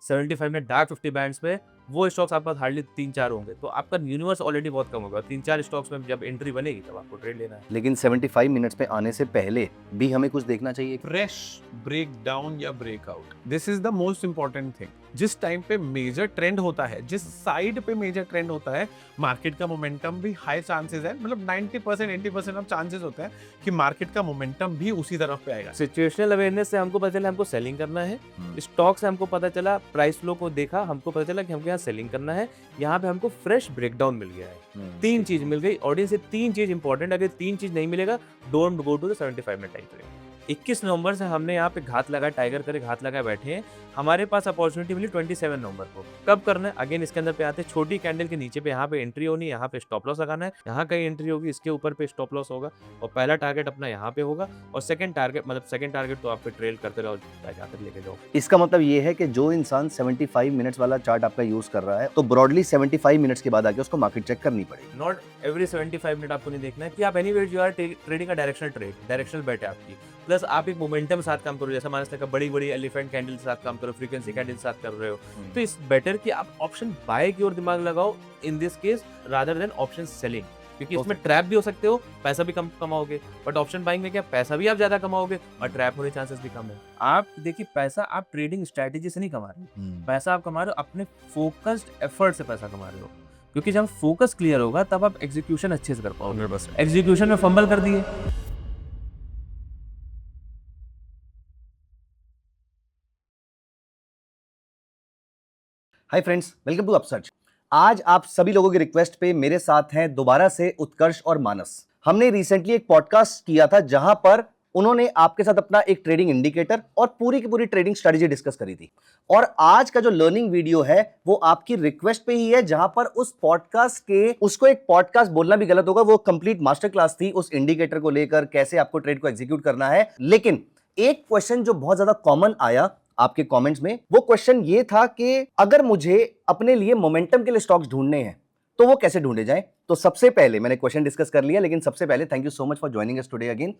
75 minute dark 50 bands पे, वो stocks आपके पास हार्डली 3-4 होंगे, तो आपका यूनिवर्स ऑलरेडी बहुत कम होगा। 3-4 स्टॉक्स में जब एंट्री बनेगी तब आपको ट्रेड लेना है। लेकिन 75 मिनट्स पे आने से पहले भी हमें कुछ देखना चाहिए। फ्रेश ब्रेकडाउन या breakout, this is the most important thing. जिस टाइम पे मेजर ट्रेंड होता है, जिस साइड पे मेजर ट्रेंड होता है, मार्केट का मोमेंटम भी हाई चांसेस है, मतलब 90% 80% ऑफ चांसेस होते हैं कि मार्केट का मोमेंटम भी उसी तरफ पे आएगा। सिचुएशनल अवेयरनेस से हमको पता चला हमको सेलिंग करना है, स्टॉक से हमको पता चला, प्राइस फ्लो को देखा, हमको पता चला कि हमको यहाँ सेलिंग करना है, यहाँ पे हमको फ्रेश ब्रेकडाउन मिल गया है। 3 चीज मिल गई ऑडियंस से, 3 चीज इंपॉर्टेंट। अगर 3 चीज नहीं मिलेगा, don't go to the 75 minute time frame. 21 नवंबर से हमने यहाँ पे घात लगा, टाइगर करे घात लगा बैठे हैं। हमारे पास अपॉर्चुनिटी मिली 27 नवंबर को। कब करना है? अगेन इसके अंदर पे आते हैं, छोटी कैंडल के नीचे पे यहाँ पे एंट्री होनी है, यहाँ पे स्टॉप लॉस लगाना है, यहाँ कहीं एंट्री होगी, इसके ऊपर पे स्टॉप लॉस होगा, और पहला टारगेट अपना यहाँ पे होगा, और सेकंड टारगेट तो आप पे ट्रेल करते रहो, जाकर लेके जाओ। इसका मतलब ये है कि जो इंसान 75 मिनट्स वाला चार्ट आपका यूज कर रहा है, तो ब्रॉडली 75 मिनट्स के बाद आके उसको मार्केट चेक करनी पड़ेगी। नॉट एवरी 75 मिनट आपको नहीं देखना है कि आप एनीवेज यू आर ट्रेडिंग का डायरेक्शनल बेट है आपकी। प्लस आप एक मोमेंटम साथ काम करो, जैसे मानस का बड़ी बड़ी एलिफेंट कैंडल के साथ काम करो, फ्रीक्वेंसी कैंडल के साथ कर रहे हो, तो इस बेटर कि आप ऑप्शन बाय की ओर दिमाग लगाओ in this case rather than option selling, क्योंकि इसमें ट्रैप भी हो सकते हो, पैसा भी कम कमाओगे, बट ऑप्शन बाइंग में क्या पैसा भी आप ज्यादा कमाओगे और ट्रैप होने चांसेस भी कम है। आप देखिए, पैसा आप ट्रेडिंग स्ट्रेटेजी से नहीं कमा रहे हो, पैसा आप कमा रहे हो अपने फोकस्ड एफर्ट से पैसा कमा रहे हो, क्योंकि जब फोकस क्लियर होगा तब आप एग्जीक्यूशन अच्छे से कर पाओगे। 100%। एग्जीक्यूशन में फंबल कर दिए। Hi friends, welcome to Upsearch. आज आप सभी लोगों की रिक्वेस्ट पे मेरे साथ हैं दोबारा से उत्कर्ष और मानस। हमने रिसेंटली एक पॉडकास्ट किया था जहां पर उन्होंने आपके साथ अपना एक ट्रेडिंग इंडिकेटर और पूरी की पूरी ट्रेडिंग स्ट्रेटजी डिस्कस करी थी, और आज का जो लर्निंग वीडियो है वो आपकी रिक्वेस्ट पे ही है, जहां पर उस पॉडकास्ट के, उसको एक पॉडकास्ट बोलना भी गलत होगा, वो कंप्लीट मास्टर क्लास थी उस इंडिकेटर को लेकर, कैसे आपको ट्रेड को एग्जीक्यूट करना है। लेकिन एक क्वेश्चन जो बहुत ज्यादा कॉमन आया आपके कमेंट्स में, वो क्वेश्चन ये था कि अगर मुझे अपने लिए मोमेंटम के लिए स्टॉक्स ढूंढने हैं तो वो कैसे ढूंढे जाएं। तो सबसे पहले मैंने क्वेश्चन डिस्कस कर लिया, लेकिन सबसे पहले thank you so much for joining us today again.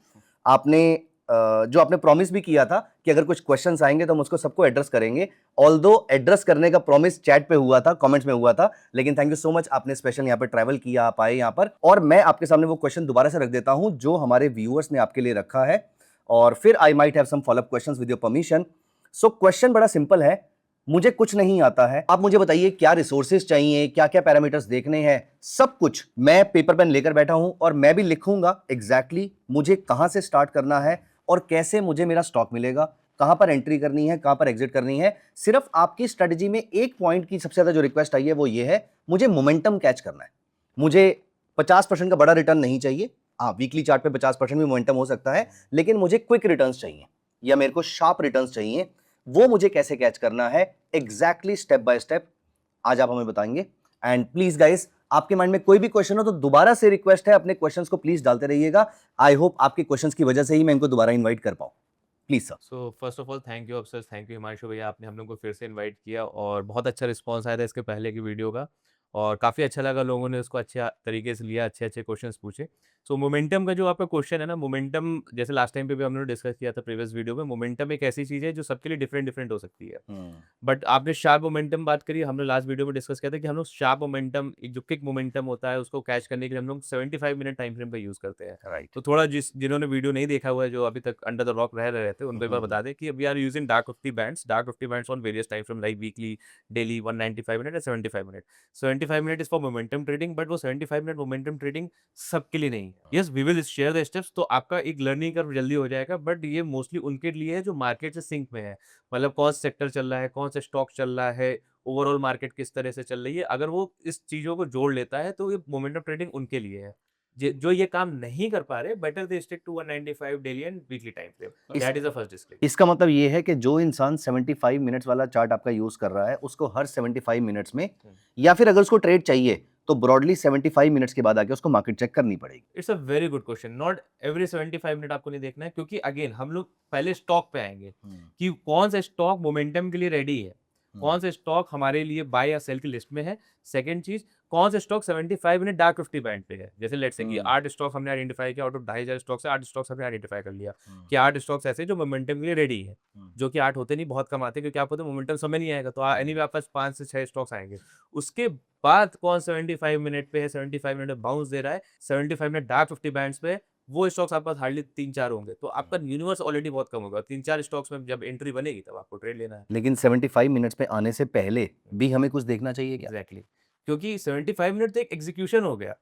आपने जो आपने प्रॉमिस भी किया था कि अगर कुछ क्वेश्चंस आएंगे तो हम उसको सबको एड्रेस करेंगे, ऑल्दो एड्रेस करने का प्रॉमिस चैट पे हुआ था, कमेंट्स में हुआ था, लेकिन थैंक यू सो मच, आपने स्पेशल यहाँ पे ट्रैवल किया, आप आए यहाँ पर, और मैं आपके सामने वो क्वेश्चन दोबारा से रख देता हूं जो हमारे व्यूअर्स ने आपके लिए रखा है, और फिर I might have some follow up questions with your permission. So question बड़ा सिंपल है, मुझे कुछ नहीं आता है, आप मुझे बताइए क्या रिसोर्सेज चाहिए, क्या क्या पैरामीटर्स देखने हैं, सब कुछ मैं पेपर पेन लेकर बैठा हूं, और मैं भी लिखूंगा एग्जैक्टली मुझे कहां से स्टार्ट करना है और कैसे मुझे मेरा स्टॉक मिलेगा, कहां पर एंट्री करनी है, कहां पर एग्जिट करनी है। सिर्फ आपकी स्ट्रेटजी में एक पॉइंट की सबसे ज्यादा जो रिक्वेस्ट आई है वो ये है, मुझे मोमेंटम कैच करना है। मुझे 50% का बड़ा रिटर्न नहीं चाहिए, हाँ वीकली चार्ट पे 50% भी मोमेंटम हो सकता है, लेकिन मुझे क्विक रिटर्न्स चाहिए या मेरे को शार्प रिटर्न्स चाहिए। वो मुझे कैसे कैच करना है एग्जैक्टली स्टेप बाय स्टेप आज आप हमें बताएंगे। एंड प्लीज गाइस, आपके माइंड में कोई भी क्वेश्चन हो तो दोबारा से रिक्वेस्ट है, अपने क्वेश्चंस को प्लीज डालते रहिएगा। आई होप आपके क्वेश्चंस की वजह से ही मैं इनको दोबारा इनवाइट कर पाऊं। Please sir. So first of all thank you अफसर, थैंक यू हिमांशु भैया, आपने हम लोग को फिर से इनवाइट किया, और बहुत अच्छा रिस्पांस आया था इसके पहले की वीडियो का, और काफ़ी अच्छा लगा, लोगों ने उसको अच्छे तरीके से लिया, अच्छे अच्छे क्वेश्चंस पूछे। सो मोमेंटम का जो आपका क्वेश्चन है ना, मोमेंटम जैसे लास्ट टाइम पे भी हमने डिस्कस किया था प्रीवियस वीडियो में, मोमेंटम एक ऐसी चीज़ है जो सबके लिए डिफरेंट डिफरेंट हो सकती है। बट आपने शार्प मोमेंटम बात करी, हमने लास्ट वीडियो में डिस्कस किया था कि हम लोग शार्प मोमेंटम, एक जो क्विक मोमेंटम होता है, उसको कैच करने के लिए हम लोग 75 मिनट टाइम फ्रेम का यूज़ करते हैं। राइट। तो थोड़ा जिन्होंने वीडियो नहीं देखा हुआ है, जो अभी तक अंडर द रॉक रह रहे थे, उनको एक बार बता दें कि we are using dark 50 bands on various time frame like weekly, daily, 195 minute या 75 minute. 75 minute is for momentum trading, but वो 75 मिनट मोमेंटम ट्रेडिंग सबके लिए नहीं है। Yes, we will share the steps, तो आपका एक लर्निंग कर्व जल्दी हो जाएगा, बट ये मोस्टली उनके लिए है जो मार्केट से सिंक में है, मतलब कौन सा सेक्टर चल रहा है, कौन सा स्टॉक चल रहा है, ओवरऑल मार्केट किस तरह से चल रही है, अगर वो इस चीज़ों को जोड़ लेता है तो ये मोमेंटम ट्रेडिंग उनके लिए है। जो ये काम नहीं कर पा रहे, better they stick to 195 daily and weekly time frame. That is the first disclaimer. इसका मतलब ये है कि जो इंसान 75 मिनट्स वाला चार्ट आपका यूज कर रहा है, उसको हर 75 मिनट्स में, या फिर अगर उसको ट्रेड चाहिए तो ब्रॉडली 75 मिनट्स के बाद आके उसको मार्केट चेक करनी पड़ेगी। It's a very good question. Not every 75 minute आपको नहीं देखना है, क्योंकि अगेन हम लोग पहले स्टॉक पे आएंगे कि कौन सा स्टॉक मोमेंटम के लिए रेडी है। कौन से स्टॉक हमारे लिए बाय या सेल की लिस्ट में है। सेकंड चीज, कौन से स्टॉक 75 मिनट डार्क 50 बैंड पे है। जैसे लेट्स से कि 8 स्टॉक हमने आइडेंटिफाई किया, आउट ऑफ 2500 स्टॉक से 8 स्टॉक्स हमने आइडेंटिफाई कर लिया कि 8 स्टॉक्स ऐसे जो मोमेंटम के लिए रेडी है, जो कि 8 होते नहीं, बहुत कम आते, क्योंकि आपको तो मोमेंटम समय नहीं आएगा, तो एनीवे आपके पास 5 से 6 स्टॉक्स आएंगे। उसके बाद कौन 75 मिनट पे है, 75 मिनट में बाउंस दे रहा है, 75 मिनट डार्क 50 बैंड्स पे है, वो स्टॉक्स आपके पास हार्डली 3-4 होंगे, तो आपका यूनिवर्स ऑलरेडी बहुत कम होगा। 3-4 स्टॉक्स में जब एंट्री बनेगी तब आपको ट्रेड लेना है। लेकिन 75 मिनट्स पे आने से पहले भी हमें कुछ देखना चाहिए क्या? एग्जैक्टली, क्योंकि 75 मिनट तो एक एग्जीक्यूशन हो गया।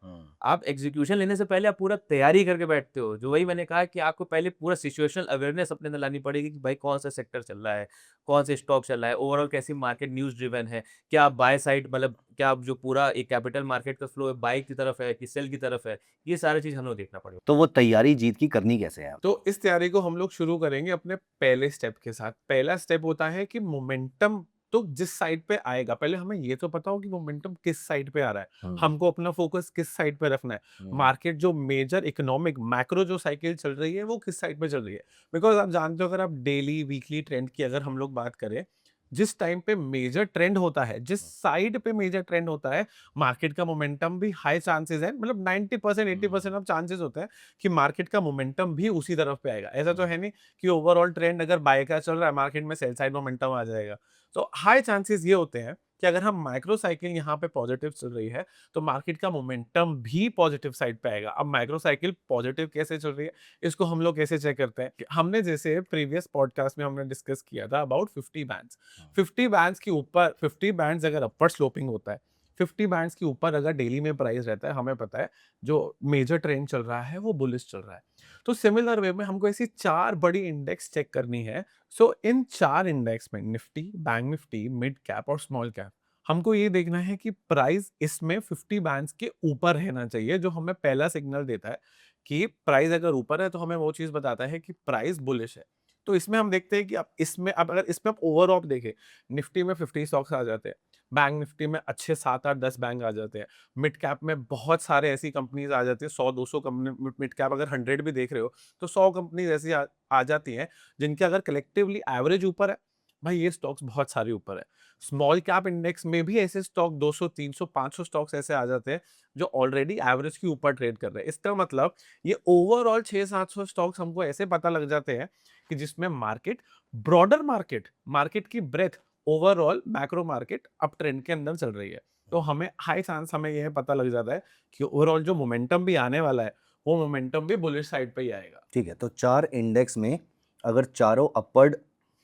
आप एग्जीक्यूशन लेने से पहले आप पूरा तैयारी करके बैठते हो, जो वही मैंने कहा कि आपको पहले पूरा सिचुएशनल अवेयरनेस अपने अंदर लानी पड़ेगी कि भाई कौन सा सेक्टर चल रहा है, कौन से स्टॉक चल रहा है, ओवरऑल कैसी मार्केट न्यूज़ ड्रिवन है, क्या आप बाय साइड, मतलब क्या आप जो पूरा एक कैपिटल मार्केट का फ्लो है बाय की तरफ है कि सेल की तरफ है, ये सारी चीज़ हमें देखना पड़ेगा। तो वो तैयारी जीत की करनी कैसे है? तो इस तैयारी को हम लोग शुरू करेंगे अपने पहले स्टेप के साथ। पहला स्टेप होता है कि मोमेंटम तो जिस साइड पे आएगा, पहले हमें ये तो पता हो कि मोमेंटम किस साइड पे आ रहा है, हमको अपना फोकस किस साइड पे रखना है, मार्केट जो मेजर इकोनॉमिक मैक्रो जो साइकिल चल रही है वो किस साइड पे चल रही है। बिकॉज आप जानते हो, अगर आप डेली वीकली ट्रेंड की अगर हम लोग बात करें, जिस टाइम पे मेजर ट्रेंड होता है, जिस साइड पे मेजर ट्रेंड होता है, मार्केट का मोमेंटम भी हाई चांसेस है, मतलब 90% 80% ऑफ चांसेस होते हैं कि मार्केट का मोमेंटम भी उसी तरफ पे आएगा। ऐसा तो है नहीं कि ओवरऑल ट्रेंड अगर बाय का चल रहा है, मार्केट में सेल साइड मोमेंटम आ जाएगा। तो हाई चांसेस ये होते हैं कि अगर हम माइक्रो साइकिल यहाँ पे पॉजिटिव चल रही है, तो मार्केट का मोमेंटम भी पॉजिटिव साइड पे आएगा। अब माइक्रो साइकिल पॉजिटिव कैसे चल रही है, इसको हम लोग कैसे चेक करते हैं कि हमने जैसे प्रीवियस पॉडकास्ट में हमने डिस्कस किया था अबाउट 50 बैंड्स। 50 बैंड्स के ऊपर, 50 बैंड्स अगर अपर स्लोपिंग होता है, 50 बैंड्स के ऊपर अगर डेली में प्राइस रहता है, हमें पता है जो मेजर ट्रेंड चल रहा है वो बुलिश चल रहा है। तो सिमिलर वे में हमको ऐसी 4 बड़ी इंडेक्स चेक करनी है। सो इन 4 इंडेक्स में Nifty, bank Nifty, mid cap और स्मॉल कैप, हमको ये देखना है कि प्राइस इसमें 50 बैंड्स के ऊपर रहना चाहिए, जो हमें पहला सिग्नल देता है कि प्राइस अगर ऊपर है तो हमें वो चीज़ बताता है कि प्राइस बुलिश है। तो इसमें हम देखते हैं कि अब इसमें, अब अगर इसमें आप ओवरऑल देखें, निफ्टी में 50 स्टॉक्स आ जाते हैं, बैंक निफ्टी में अच्छे 7-8-10 बैंक आ जाते हैं, मिड कैप में बहुत सारे ऐसी कंपनीज आ जाती है, 100-200 कंपनी, मिड कैप अगर 100 भी देख रहे हो तो 100 कंपनीज ऐसी आ जाती हैं जिनके अगर कलेक्टिवली एवरेज ऊपर है, भाई ये स्टॉक्स बहुत सारे ऊपर है। स्मॉल कैप इंडेक्स में भी ऐसे स्टॉक 200, 300, 500 स्टॉक्स ऐसे आ जाते हैं जो ऑलरेडी एवरेज के ऊपर ट्रेड कर रहे हैं। इसका मतलब ये ओवरऑल 600-700 स्टॉक्स हमको ऐसे पता लग जाते हैं कि जिसमें मार्केट, ब्रॉडर मार्केट, मार्केट की breadth, overall macro market up trend के अंदर चल रही है। तो हमें हाई चांस हमें यह पता लग जाता है कि ओवरऑल जो मोमेंटम भी आने वाला है वो मोमेंटम भी बुलिश साइड पे ही आएगा। ठीक है, तो 4 इंडेक्स में अगर चारों अपवर्ड,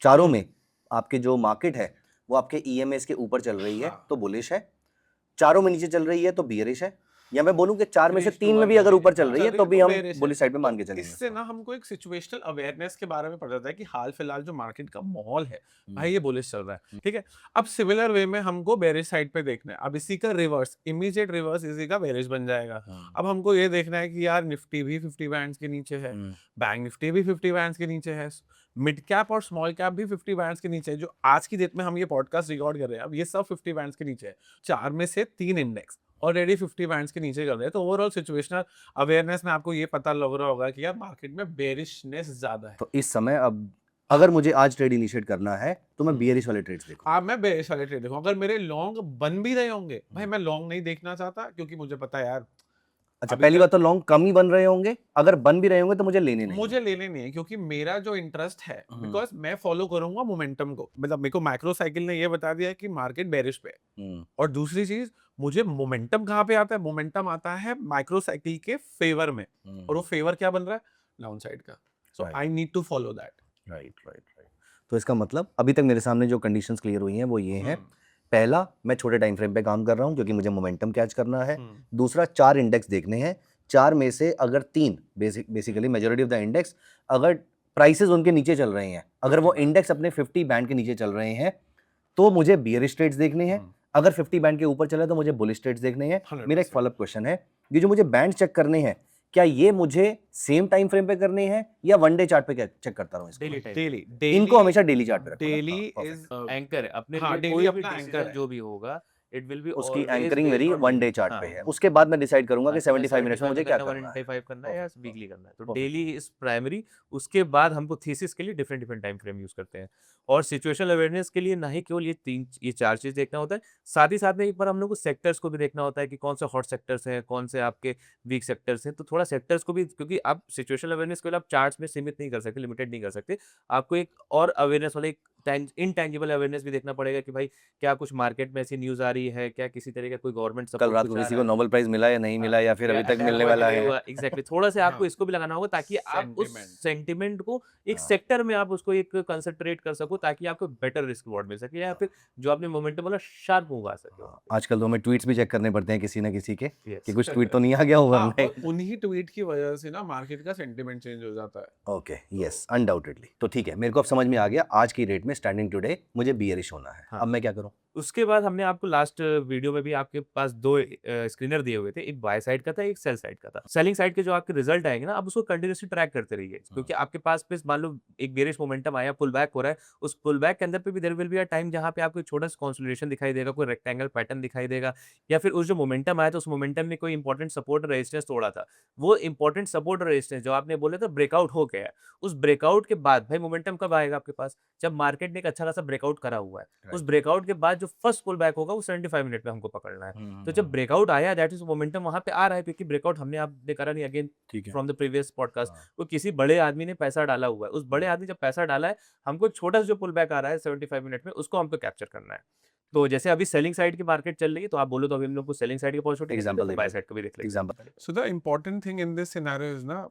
चारों में आपके जो मार्केट है वो आपके ईएमएस के ऊपर चल रही है हाँ। तो बुलिश है, चारों में नीचे चल रही है तो बियरिश है, या मैं बोलूं कि 4 में से 3 3 में भी अगर ऊपर चल रही है तो भी हम बुलिश साइड पे मान के चलेंगे। इससे ना हमको एक सिचुएशनल अवेयरनेस के बारे में पता चलता है कि हाल फिलहाल जो मार्केट का माहौल है, भाई ये बुलिश चल रहा है, ठीक है। अब सिमिलर वे में हमको बेरिश साइड पे देखना है। अब इसी का रिवर्स, इमीडिएट रिवर्स इसी का बेरिश बन जाएगा। अब हमको ये देखना है कि यार निफ्टी भी 50 बैंड्स के नीचे है, बैंक निफ्टी भी 50 बैंड्स के नीचे है, मिड कैप और स्मॉल कैप भी 50 बैंड्स के नीचे है। जो आज की डेट में हम ये पॉडकास्ट रिकॉर्ड कर रहे हैं, अब ये सब 50 बैंड्स के नीचे है। 4 में से 3 इंडेक्स ऑलरेडी 50 बैंड्स के नीचे कर रहे हैं। तो ओवरऑल सिचुएशनल अवेयरनेस में आपको ये पता लग रहा होगा कि यार मार्केट में बेरिशनेस ज्यादा है। तो इस समय अब अगर मुझे आज ट्रेड इनिशिएट करना है तो मैं बियरिश वाले ट्रेड्स देखूं। अब मैं बेरिश वाले ट्रेड देखूं। अगर मेरे लॉन्ग बन भी रहे होंगे, भाई मैं लॉन्ग नहीं देखना चाहता, क्योंकि मुझे पता है यार, अच्छा, अभी पहली तक- बात तो लॉन्ग कम ही बन रहे होंगे, अगर बन भी रहे होंगे तो मुझे लेने नहीं। मुझे लेने नहीं है, क्योंकि मेरा जो इंटरेस्ट है, बिकॉज मैं फॉलो करूंगा मोमेंटम को। मतलब मेरे को मैक्रो साइकिल ने ये बता दिया है कि मार्केट बेरिश पे है। और दूसरी चीज, मुझे मोमेंटम कहाँ पे आता है, मोमेंटम आता है माइक्रो साइकिल के फेवर में, और वो फेवर क्या बन रहा है, डाउन साइड का। So I need to follow that. Right. तो इसका मतलब अभी तक मेरे सामने जो कंडीशंस क्लियर हुई हैं वो ये हैं, पहला, मैं छोटे टाइम फ्रेम पे काम कर रहा हूं क्योंकि मुझे मोमेंटम कैच करना है। दूसरा, 4 इंडेक्स देखने हैं, 4 में से अगर 3, basically majority of the index, अगर प्राइसेस उनके नीचे चल रहे हैं, अगर वो इंडेक्स अपने 50 बैंड के नीचे चल रहे हैं तो मुझे बियरिश ट्रेड्स देखने हैं। अगर 50 बैंड के ऊपर चले तो मुझे बुलिश ट्रेड्स देखने हैं। 100%। मेरा एक फॉलोअप क्वेश्चन है, ये जो मुझे बैंड चेक करने हैं, क्या ये मुझे सेम टाइम फ्रेम पे करने हैं या वन डे चार्ट पे चेक करता रहूं इसको? डेली इनको हमेशा डेली चार्ट पे रखो। डेली हाँ, इज एंकर है अपने हाँ, लिए, daily कोई भी अपना decision anchor है। जो भी होगा इट विल बी उसकी एंकरिंग मेरी 1 डे चार्ट पे हाँ। है, उसके बाद मैं डिसाइड करूंगा कि 75 मिनट्स में मुझे क्या करना है। 185 करना है या वीकली करना है। तो Perfect. Daily is primary. उसके बाद हमको थीसिस के लिए different different time frame use करते हैं। और सिचुएशनल अवेयरनेस के लिए ना ही केवल ये 4 चीज देखना होता है, साथ ही साथ में एक बार हम लोग को सेक्टर्स को भी देखना होता है कि कौन से हॉट सेक्टर्स हैं, कौन से आपके वीक सेक्टर्स हैं। तो थोड़ा सेक्टर्स को भी, क्योंकि आप सिचुएशनल अवेयरनेस केवल आप चार्ट्स में सीमित नहीं कर सकते, लिमिटेड नहीं कर सकते। आपको एक और अवेयरनेस वाला एक इनटैंजिबल अवेयरनेस भी देखना पड़ेगा कि भाई क्या कुछ मार्केट में ऐसी न्यूज आ रही है, क्या किसी तरह का कोई गवर्नमेंट कल सपोर्ट रात को कुछ आ किसी रहा को है। नोबेल प्राइज मिला या नहीं मिला, या फिर या अभी तक अटैक मिलने हुआ, वाला डिले है। हुआ, एग्जैक्टली। थोड़ा सा आपको हाँ। इसको भी लगाना होगा ताकि आप उस Sentiment. सेंटिमेंट को एक हाँ। सेक्टर में आप उसको एक कंसंट्रेट कर सको, ताकि आपको बेटर रिस्क रिवॉर्ड मिल सके, या फिर जो आपने मोमेंटम वाला शार्प मूव आ सके। हाँ, आजकल तो हमें ट्वीट्स भी चेक करने पड़ते हैं किसी ना किसी के, Yes. कि कुछ ट्वीट तो नहीं आ गया होगा हाँ, हमने। और उन्हीं ट्वीट की वजह से ना मार्केट का सेंटिमेंट चेंज हो जाता है। Okay, yes, undoubtedly. तो ठीक है, मेरे को अब समझ में आ गया, आज की रेट में स्टैंडिंग टुडे मुझे बियरिश होना है। हाँ। अब मैं क्या करूं? उसके बाद हमने आपको लास्ट वीडियो में भी आपके पास 2 स्क्रीनर दिए हुए थे, एक बाय साइड का था, एक सेल साइड का था। सेलिंग साइड के जो आपके रिजल्ट आएंगे ना, आप उसको कंटिन्यूसली ट्रैक करते रहिए, क्योंकि आपके पास पे मान लो एक बेरिश मोमेंटम आया, पुल बैक हो रहा है, उस पुल बैक के अंदर पे भी there will be a time जहाँ पे आपको एक छोटा सा कंसोलिडेशन दिखाई देगा, कोई रेक्टेंगल पैटर्न दिखाई देगा, या फिर उस जो मोमेंटम आया तो उस मोमेंटम में कोई इंपॉर्टेंट सपोर्ट और रेजिस्टेंस तोड़ा था। वो इंपॉर्टेंट सपोर्ट और रेजिस्टेंस जो आपने बोले था ब्रेकआउट हो गया है, उस ब्रेकआउट के बाद भाई मोमेंटम कब आएगा आपके पास? जब मार्केट ने एक अच्छा खासा ब्रेकआउट करा हुआ है। उस ब्रेकआउट के बाद जो फर्स्ट पुल बैक होगा वो 75 मिनट में हमको पकड़ना है। तो जब ब्रेकआउट आया, दैट इज मोमेंटम वहां पे आ रहा है, क्योंकि ब्रेकआउट हमने आपने करा नहीं, अगेन ठीक है। फ्रॉम द प्रीवियस पॉडकास्ट, हाँ। वो किसी बड़े आदमी ने पैसा डाला हुआ है। उस बड़े आदमी जब पैसा डाला है, हमको छोटा सा जो पुल बैक आ रहा है 75 मिनट में, उसको हमको कैप्चर करना है। तो जैसे अभी सेलिंग साइड की मार्केट चल रही है, तो आप बोलो तो अभी हम लोग को सेलिंग साइड की अपॉर्चुनिटी एग्जांपल बाय साइड को भी देख लेंगे। Example. So the important thing in this scenario is ना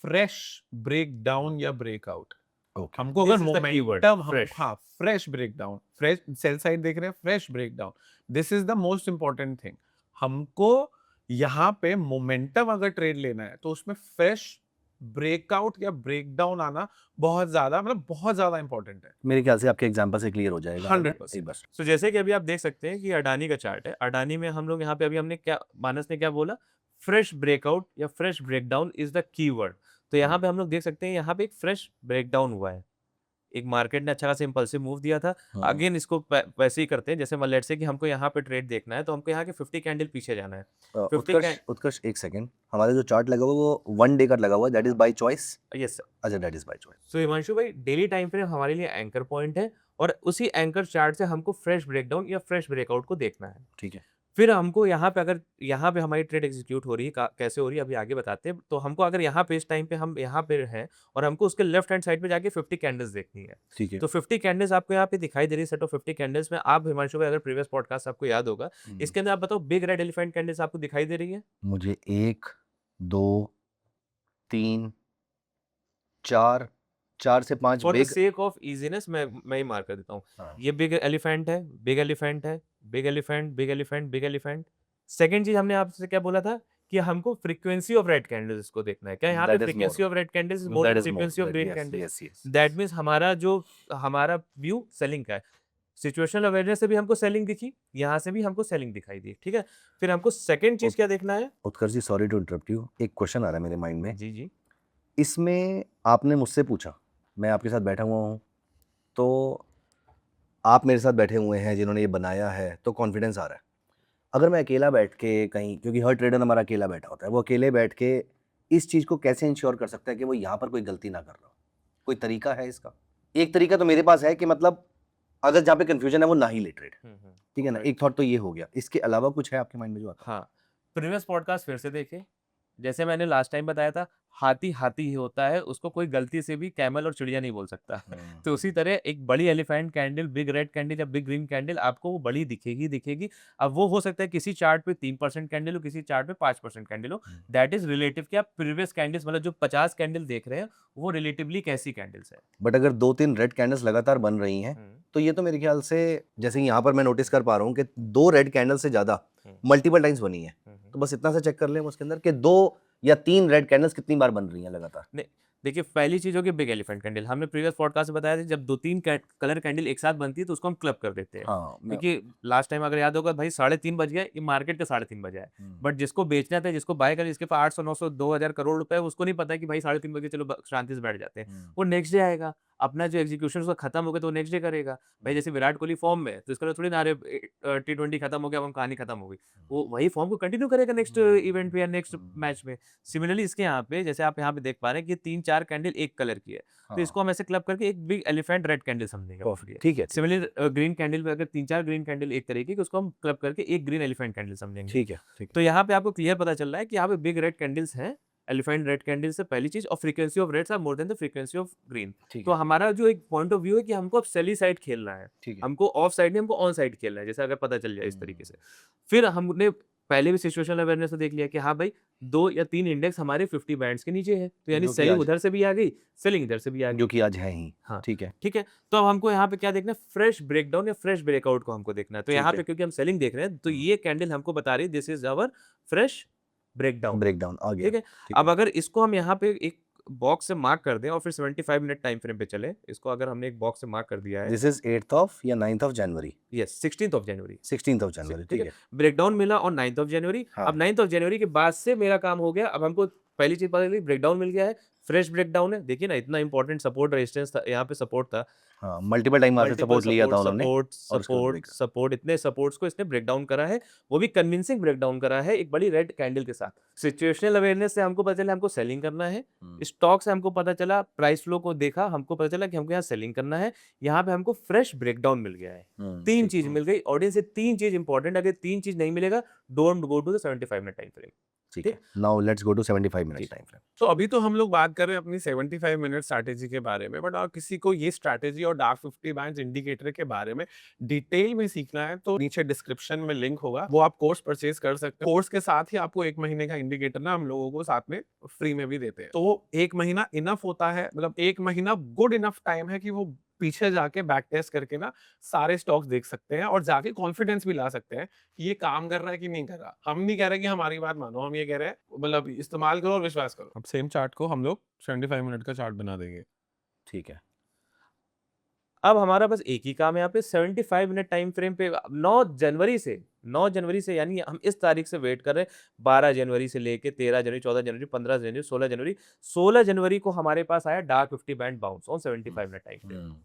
fresh breakdown या breakout. ओके, हमको अगर This is the keyword, momentum fresh. हाँ fresh breakdown, fresh sell side देख रहे हैं, fresh breakdown, this is the most important thing. हमको यहाँ पे मोमेंटम अगर ट्रेड लेना है तो उसमें फ्रेश ब्रेकआउट या ब्रेकडाउन आना बहुत ज्यादा मतलब बहुत ज्यादा इंपॉर्टेंट है। मेरे ख्याल से आपके एग्जांपल से क्लियर हो जाएगा। 100%. एक बार तो जैसे कि अभी आप देख सकते हैं कि अडानी का चार्ट है। अडानी में हम लोग यहाँ पे अभी हमने क्या, मानस ने क्या बोला, फ्रेश ब्रेकआउट या fresh breakdown is the keyword. तो यहाँ पे हम लोग देख सकते हैं, यहाँ पे एक फ्रेश ब्रेकडाउन हुआ है, एक मार्केट ने अच्छा खासा इंपल्सिव मूव दिया था। अगेन इसको वैसे ही करते हैं, जैसे मान लेट्स से कि हमको यहाँ पे ट्रेड देखना है, तो हमको यहाँ के 50 कैंडल पीछे जाना है। 50 उत्कर्ष एक सेकंड, हमारा जो चार्ट लगा हुआ वो 1 डे का लगा हुआ, that is by choice. Yes sir. अच्छा, दैट इज बाय चॉइस। सो हिमांशु भाई, डेली टाइम फ्रेम हमारे लिए एंकर पॉइंट है, और उसी एंकर चार्ट से हमको फ्रेश ब्रेकडाउन या फ्रेश ब्रेकआउट को देखना है। ठीक है। फिर हमको यहाँ पे, अगर यहाँ पे हमारी ट्रेड एग्जीक्यूट हो रही है, कैसे हो रही है अभी आगे बताते हैं। तो हमको अगर यहाँ पे इस टाइम पे हम यहाँ पे हैं और हमको उसके लेफ्ट हैंड साइड पे जाके 50 कैंडल्स देखनी है। ठीक है। तो 50 कैंडल्स आपको यहाँ पे दिखाई दे रही है, सेट ऑफ 50 कैंडल्स में। आप हिमांशु भाई, अगर प्रीवियस पॉडकास्ट आपको याद होगा, इसके अंदर आप बताओ बिग रेड एलिफेंट कैंडल्स आपको दिखाई दे रही है? मुझे 1 2 3 4 से 5 for the big. Sake of easiness मैं ही मार्क कर देता हूँ। हाँ। ये बिग एलिफेंट है, बिग एलिफेंट है, big elephant, big elephant, big elephant. Second चीज हमने आपसे क्या बोला था कि हमको फ्रीक्वेंसी ऑफ रेड कैंडल्स को देखना है। क्या यहाँ पे That is frequency more. Of red candles more That then is more. Frequency of green Yes, candles? yes, yes. That means हमारा व्यू सेलिंग का है। सिचुएशनल अवेयरनेस से भी हमको सेलिंग दिखी, यहाँ से भी हमको सेलिंग दिखाई दी। ठीक है, फिर हमको सेकंड चीज क्या देखना है? उत्कर्ष जी, सॉरी टू इंटरप्ट यू, एक क्वेश्चन आ रहा है मेरे माइंड में। जी जी। इसमें आपने मुझसे पूछा, मैं आपके साथ बैठा हुआ हूँ, तो आप मेरे साथ बैठे हुए हैं जिन्होंने ये बनाया है, तो कॉन्फिडेंस आ रहा है। अगर मैं अकेला बैठ के कहीं, क्योंकि हर ट्रेडर हमारा अकेला बैठा होता है, वो अकेले बैठ के इस चीज़ को कैसे इंश्योर कर सकता है कि वो यहाँ पर कोई गलती ना कर रहा हो? कोई तरीका है इसका? एक तरीका तो मेरे पास है कि मतलब अगर जहाँ पे कंफ्यूजन है वो ना ही ले ट्रेड, ठीक है ना। एक थॉट तो ये हो गया, इसके अलावा कुछ है आपके माइंड में जो आता हाँ, प्रीवियस पॉडकास्ट फिर से देखे। जैसे मैंने लास्ट टाइम बताया था, हाथी हाथी ही होता है, उसको कोई गलती से भी कैमल और चिड़िया नहीं बोल सकता। है? तो उसी तरह एक बड़ी elephant candle, big red candle या बिग ग्रीन कैंडल, आपको वो बड़ी दिखेगी। अब वो हो सकता है किसी चार्ट पे 3% कैंडल हो, किसी चार्ट पे 5% कैंडल हो। दैट इज रिलेटिव कि आप प्रीवियस कैंडल्स, मतलब जो 50 कैंडल देख रहे हैं, वो रिलेटिवली कैसी कैंडल्स है। बट अगर 2-3 रेड कैंडल्स लगातार बन रही हैं, तो ये तो मेरे ख्याल से, जैसे यहाँ पर मैं नोटिस कर पा रहा हूँ कि 2 रेड कैंडल से ज़्यादा मल्टीपल टाइम्स बनी है, तो बस इतना सा चेक कर लें उसके अंदर कि 2 या 3 रेड कैंडल्स कितनी बार बन रही हैं लगातार। नहीं, देखिए पहली चीज होगी बिग एलिफेंट कैंडल। हमने प्रीवियस पॉडकास्ट में बताया था, जब 2-3 कलर कैंडल एक साथ बनती है तो उसको हम क्लब कर देते हैं। हाँ, क्योंकि लास्ट टाइम अगर याद होगा भाई, 3:30 बज गया, ये मार्केट का 3:30 बजा है, बट जिसको बेचना था, जिसको बाय करना, जिसके पास 800, 900, 2000 करोड़ रुपए, उसको नहीं पता है कि भाई 3:30 बजे चलो शांति से बैठ जाते हैं। वो नेक्स्ट डे आएगा, अपना जो एग्जीक्यूशन उसका खत्म हो गया तो नेक्स्ट डे करेगा। भाई जैसे विराट कोहली फॉर्म में है, तो इसका थोड़ी ना अरे T20 खत्म हो गया, अब हम कहानी खत्म हो गई। वो वही फॉर्म को कंटिन्यू करेगा नेक्स्ट इवेंट पे या नेक्स्ट मैच में। सिमिलरली इसके यहाँ पे जैसे आप यहाँ पे देख पा रहे हैं कि 3-4 कैंडल एक कलर की है, तो इसको हम ऐसे क्लब करके एक बिग एलिफेंट रेड कैंडल समझेंगे। ठीक है सिमिलर ग्रीन कैंडल पे अगर 3-4 ग्रीन कैंडल एक तरीके की, उसको हम क्लब करके एक ग्रीन एलिफेंट कैंडल समझेंगे। ठीक है ठीक तो यहाँ पे आपको क्लियर पता चल रहा है कि यहाँ पे बिग रेड कैंडल्स हैं, एलिफेंट रेड कैंडल से पहली चीज, और frequency of reds are more than the frequency of green. ठीक तो है हमारा जो एक पॉइंट ऑफ व्यू है कि हमको अब सेली साइड खेलना है, ठीक है हमको ऑफ साइड नहीं, हमको ऑन साइड खेलना है, जैसे अगर पता चल जाए इस तरीके से। फिर हमने पहले भी सिचुएशनल अवेयरनेस में देख लिया कि हाँ भाई 2 या 3 इंडेक्स हमारे 50 बैंड्स के नीचे है, तो यानी जो कि सेलिंग आज- उधर से भी आ गई, सेलिंग इधर से भी आ जो गई। कि आज है ही। हाँ ठीक है ठीक है, तो अब हमको यहाँ पे क्या देखना है, फ्रेश ब्रेकडाउन या फ्रेश ब्रेकआउट को हमको देखना है। तो ठीक यहाँ है। पे क्योंकि हम सेलिंग देख रहे हैं, तो ये कैंडल हमको बता रही है this is our fresh breakdown. Breakdown आ गया। ठीक है, अब अगर इसको हम यहाँ पे एक बॉक्स से मार्क कर दें और फिर 75 मिनट टाइम फ्रेम पे चले, इसको अगर हमने एक बॉक्स से मार्क कर दिया है, दिस इज 8th ऑफ या 9th of January, yes 16th of January, 16th of January. ठीक ठीक है, है ब्रेकडाउन मिला और 9th ऑफ जनवरी। हाँ। अब 9th ऑफ जनवरी के बाद से मेरा काम हो गया, अब हमको पहली चीज पता चली ब्रेकडाउन मिल गया है, फ्रेश ब्रेकडाउन है। देखिए ना इतना इंपॉर्टेंट सपोर्ट रेजिस्टेंस था, यहाँ पे सपोर्ट था, हाँ, मल्टीपल टाइम आपसे सपोर्ट लिया था उन्होंने। और उसके बाद break। सपोर्ट इतने सपोर्ट्स को इसने ब्रेकडाउन करा है, वो भी कन्विंसिंग ब्रेकडाउन करा है एक बड़ी रेड कैंडल के साथ। सिचुएशनल अवेयरनेस से हमको पता चला हमको सेलिंग करना है, स्टॉक से हमको पता चला, प्राइस फ्लो को देखा, हमको पता चला कि हमको यहाँ सेलिंग करना है। यहाँ पे हमको फ्रेश ब्रेकडाउन मिल गया है, तीन ठीक। चीज मिल गई ऑडियंस से, तीन चीज इंपॉर्टेंट, अगर तीन चीज नहीं मिलेगा don't go to the 75 minute time frame. ठीक है, now let's go to 75 minute time frame. तो अभी तो हम लोग बात कर रहे हैं अपनी 75 मिनट स्ट्रैटेजी के बारे में, बट अगर किसी को ये स्ट्रैटेजी और डार्क 50 बैंड्स इंडिकेटर के बारे में डिटेल में सीखना है तो नीचे डिस्क्रिप्शन में लिंक होगा, वो आप कोर्स परचेज कर सकते हैं। कोर्स के साथ ही आपको 1 महीने का इंडिकेटर ना हम लोगों को साथ में फ्री में भी देते हैं। तो 1 महीना इनफ होता है, मतलब 1 महीना गुड इनफ टाइम है कि वो पीछे जाके बैक टेस्ट करके ना सारे स्टॉक्स देख सकते हैं और जाके कॉन्फिडेंस भी ला सकते हैं कि ये काम कर रहा है कि नहीं कर रहा। हम नहीं कह रहे कि हमारी बात मानो, हम ये कह रहे हैं मतलब इस्तेमाल करो और विश्वास करो। अब सेम चार्ट को हम लोग 75 मिनट का चार्ट बना देंगे। ठीक है, अब हमारा बस एक ही काम है यहाँ पे 75 मिनट टाइम फ्रेम पे 9 जनवरी से यानी हम इस तारीख से वेट कर रहे हैं, 12 जनवरी से लेके 13 जनवरी, 14 जनवरी, 15 जनवरी, 16 जनवरी को हमारे पास आया dark 50 band bounce on 75 minute time frame.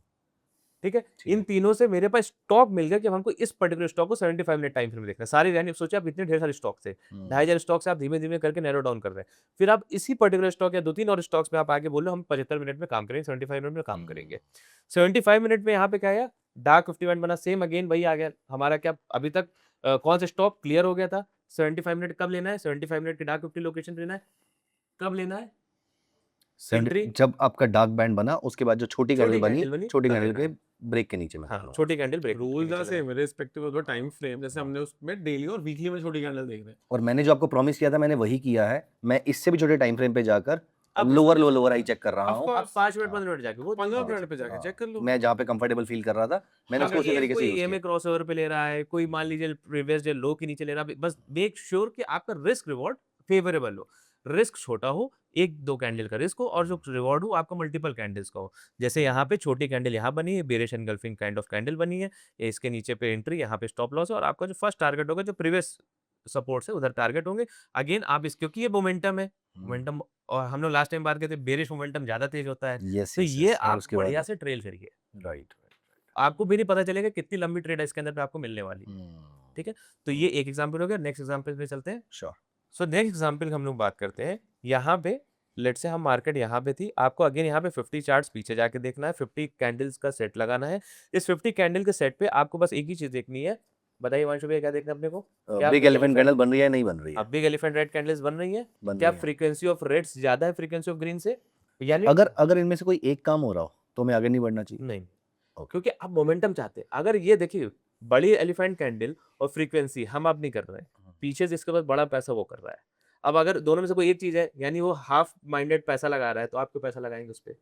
ठीक है, इन तीनों से मेरे पास स्टॉक मिल गया कि अब हमको इस पर्टिकुलर स्टॉक को 75 मिनट टाइम फ्रेम में देखना है। सारी यानी सोचा आप इतने ढेर सारे स्टॉक थे, 2500 स्टॉक से आप धीमे धीमे करके नैरो डाउन कर रहे हैं। फिर आप इसी पर्टिकुलर स्टॉक या 2-3 और स्टॉक्स पे आप आगे बोल रहे हो हम 75 मिनट में काम करेंगे, 75 मिनट में काम करेंगे। 75 मिनट में यहाँ पे क्या आया, डार्क 50 बैंड बना, सेम अगेन वही आ गया हमारा। क्या अभी तक कौन सा स्टॉक क्लियर हो गया था, 75 मिनट कब लेना है, 75 मिनट की डार्क 50 लोकेशन लेना है, कब लेना है, एंट्री जब आपका डार्क बैंड बना उसके बाद जो छोटी कैंडल बनी, छोटी तब कैंडल लेना के है। ब्रेक के नीचे में हाँ, करना होगा। छोटी candle break rules are same respective of the time frame, जैसे हमने उसमें डेली और वीकली में छोटी कैंडल देख रहे हैं। और मैंने जो आपको प्रॉमिस किया था मैंने वही किया है। मैं इससे भी छोटे टाइम फ्रेम पे जाकर अब लोअर आई चेक कर रहा Of हूँ। course, अब 5 मिनट 15 मिनट जाके वो 15 मिनट पे जाके चेक कर लो। मैं जहाँ पे कंफर्टेबल फील कर रहा था मैंने उसको अगर उसी ये तरीके से कोई यूज EMA किया। क्रॉसओवर पे ले रहा है, कोई मान लीजिए प्रीवियस डे लो के नीचे ले रहा है, बस मेक श्योर कि आपका रिस्क रिवॉर्ड फेवरेबल हो, रिस्क छोटा हो, 1-2 कैंडल का रिस्क हो और जो रिवॉर्ड हो आपका मल्टीपल कैंडल्स का हो। जैसे यहाँ पे छोटी कैंडल यहाँ बनी है, bearish engulfing kind of candle बनी है, इसके नीचे पे एंट्री, यहाँ पे स्टॉप लॉस है और आपका जो फर्स्ट टारगेट होगा जो प्रीवियस सपोर्ट है उधर टारगेट होंगे। अगेन आप इस क्योंकि ये मोमेंटम है, मोमेंटम और हम लोग लास्ट टाइम बात करते बेरिश मोमेंटम ज्यादा तेज होता है, यस तो ये आप बढ़िया से ट्रेल करिए, राइट। आपको भी नहीं पता चलेगा कितनी लंबी ट्रेड है इसके अंदर पे आपको मिलने वाली। ठीक है, तो ये एक एग्जांपल हो गया। नेक्स्ट एग्जांपल पे चलते हैं। श्योर। सो नेक्स्ट एग्जांपल हम लोग बात करते हैं, यहाँ पे लेट से हम मार्केट यहाँ पे थी, आपको अगेन यहाँ पे 50 चार्ट्स पीछे जाके देखना है, 50 कैंडल्स का सेट लगाना है। इस 50 कैंडल के सेट पे आपको बस एक ही चीज देखनी है, बताइए वांशु भैया क्या देखना है अपने को, क्या बिग एलिफेंट कैंडल बन रही है नहीं बन रही है? अब बिग एलिफेंट रेड कैंडल्स बन रही है, बन क्या रही है। फ्रीक्वेंसी ऑफ रेड्स ज्यादा है फ्रीक्वेंसी ऑफ ग्रीन से, यानी अगर इनमें से कोई एक काम हो रहा हो तो मैं आगे नहीं बढ़ना चाहिए। नहीं, Okay. क्योंकि आप मोमेंटम चाहते हैं। अगर ये देखिए बड़ी एलिफेंट कैंडल और फ्रीक्वेंसी हम आप नहीं कर रहे हैं, पीछे से इसके पास बड़ा पैसा वो कर रहा है। अब अगर दोनों में से कोई एक चीज है, यानी वो हाफ माइंडेड पैसा लगा रहा है, तो आप क्यों पैसा लगाएंगे उस पर?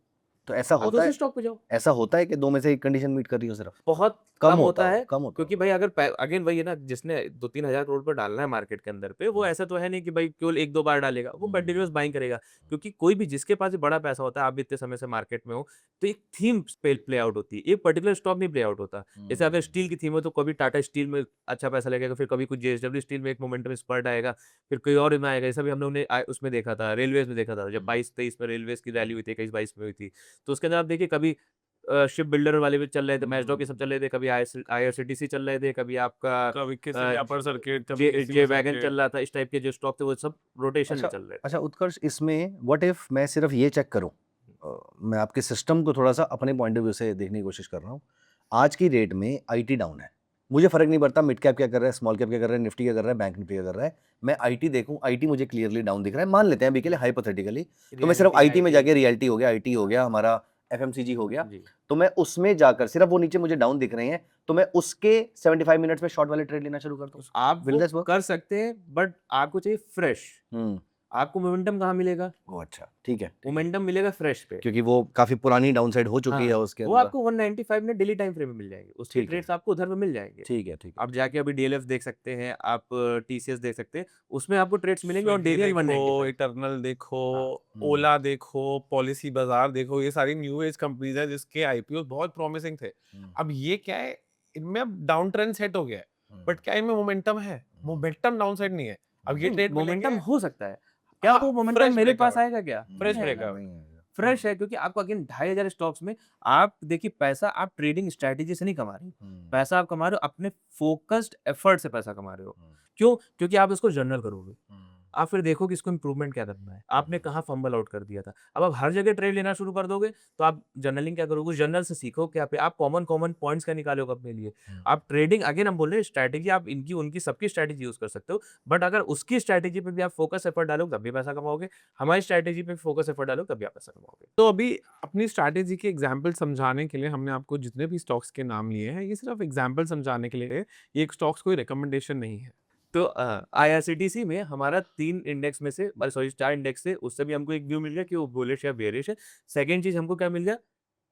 तो ऐसा आप होता दूसरे है, स्टॉक पे जाओ। ऐसा होता है कि दो में से एक कंडीशन मीट कर रही हो सिर्फ? बहुत कम कम होता होता है, है, कम होता क्योंकि भाई अगर अगेन वही है ना, जिसने 2-3 हजार करोड़ पर डालना है मार्केट के अंदर पे, वो ऐसा तो है नहीं कि भाई केवल 1-2 बार डालेगा, वो कंटिन्यूअस बाइंग करेगा। क्योंकि कोई भी जिसके पास भी बड़ा पैसा होता है, आप भी इतने समय से मार्केट में हो, तो एक थीम प्ले आउट होती है, एक पर्टिकुलर स्टॉक नहीं प्ले आउट होता। जैसे अगर स्टील की थीम हो तो कभी टाटा स्टील में अच्छा पैसा लगेगा, फिर कभी कुछ JSW स्टील में एक मोमेंटम स्पर्ट आएगा, फिर कोई और में आएगा। ऐसा भी हम लोग ने उसमें देखा था, रेलवेज में देखा था, जब 22-23 में रेलवेज की रैली हुई थी, 21-22 में हुई थी, तो उसके अंदर आप देखिए कभी शिप बिल्डर वाले भी चल रहे थे, मैचडॉग ये सब चल रहे थे, कभी आईआरसीटीसी चल रहे थे, कभी आपका कभी किसी अपर सर्किट, कभी जे किसी जे में वैगन circuit। चल रहा था, इस टाइप के जो स्टॉक थे वो सब रोटेशन में अच्छा चल रहे थे। अच्छा उत्कर्ष, इसमें व्हाट इफ मैं सिर्फ ये चेक करूं, मैं आपके सिस्टम को थोड़ा सा अपने पॉइंट ऑफ व्यू से देखने की कोशिश कर रहा हूँ। आज की डेट में आईटी डाउन है, मुझे फर्क नहीं पड़ता मिड कैप क्या कर रहा है, स्मॉल कैप क्या कर रहा है, निफ्टी क्या कर रहा है, बैंक निफ्टी क्या कर रहा है, मैं आईटी देखूं, आईटी मुझे क्लियरली डाउन दिख रहा है, मान लेते हैं अभी के लिए हाइपोथेटिकली, तो मैं सिर्फ Reality आईटी में IT जाके रियलिटी हो गया, आईटी हो गया, हमारा एफएमसीजी हो गया, जी। तो मैं उसमें जाकर सिर्फ वो नीचे मुझे डाउन दिख रहे हैं, तो मैं उसके 75 मिनट्स में शॉर्ट वाले ट्रेड लेना शुरू करता हूँ। आप Will वो this work? कर सकते हैं, बट आपको चाहिए फ्रेश। हम्म, आपको मोमेंटम कहाँ मिलेगा? ओ अच्छा ठीक है, मोमेंटम मिलेगा फ्रेश पे। क्योंकि वो काफी पुरानी डाउनसाइड हो चुकी है हाँ, उसके वो अंदर। आपको 195 में डेली टाइम फ्रेम में मिल जाएंगे, उसके ठीक है। ट्रेड्स आपको उधर में मिल जाएंगे। ठीक है ठीक है। आप जाके अभी डीएलएफ देख सकते हैं, आप टीसीएस देख सकते हैं, उसमें आपको ट्रेड्स मिलेंगे और स्विगी डेली देखो, 195। इटर्नल देखो, हाँ, ओला देखो, पॉलिसी बाजार देखो, ये सारी न्यू एज कंपनीज है जिसके आईपीओ बहुत प्रॉमिसिंग थे। अब ये क्या है, इनमें अब डाउन ट्रेंड सेट हो गया है, बट क्या इनमें मोमेंटम है? मोमेंटम डाउन साइड नहीं है। अब ये ट्रेड मोमेंटम हो सकता है, क्या वो मोमेंटम फ्रेश मेरे पास ब्रेकआउट, आएगा क्या? फ्रेश नहीं आएगा। ब्रेकआउट। फ्रेश है, क्योंकि आपको अगेन 2500 स्टॉक्स में आप देखिए, पैसा आप ट्रेडिंग स्ट्रैटेजी से नहीं कमा रहे हो, पैसा आप कमा रहे हो अपने फोकस्ड एफर्ट से पैसा कमा रहे हो। क्यों? क्योंकि आप इसको जर्नल करोगे, आप फिर देखो कि इसको इम्प्रूवमेंट क्या करना है, आपने कहाँ फंबल आउट कर दिया था। अब आप हर जगह ट्रेड लेना शुरू कर दोगे, तो आप जर्नलिंग क्या करोगे, जर्नल से सीखो क्या पे आप कॉमन पॉइंट्स क्या निकालोगे अपने लिए। आप ट्रेडिंग अगेन हम बोल रहे हैं स्ट्रैटेजी, आप इनकी उनकी सबकी स्ट्रैटेजी यूज कर सकते हो, बट अगर उसकी स्ट्रैटेजी पे भी आप फोकस एफर्ट डालोगे तब भी पैसा कमाओगे, हमारी स्ट्रैटेजी पे फोकस एफर्ट डालोगे तब भी आप पैसा कमाओगे। तो अभी अपनी स्ट्रैटेजी के एग्जांपल समझाने के लिए हमने आपको जितने भी स्टॉक्स के नाम लिए हैं, ये सिर्फ एग्जांपल समझाने के लिए है, ये एक स्टॉक्स कोई रिकमेंडेशन नहीं है। तो आईआरसीटीसी में हमारा 3 इंडेक्स में से सॉरी 4 इंडेक्स से, उससे भी हमको एक व्यू मिल गया कि वो बुलिश या बेयरिश है। सेकंड चीज़ हमको क्या मिल गया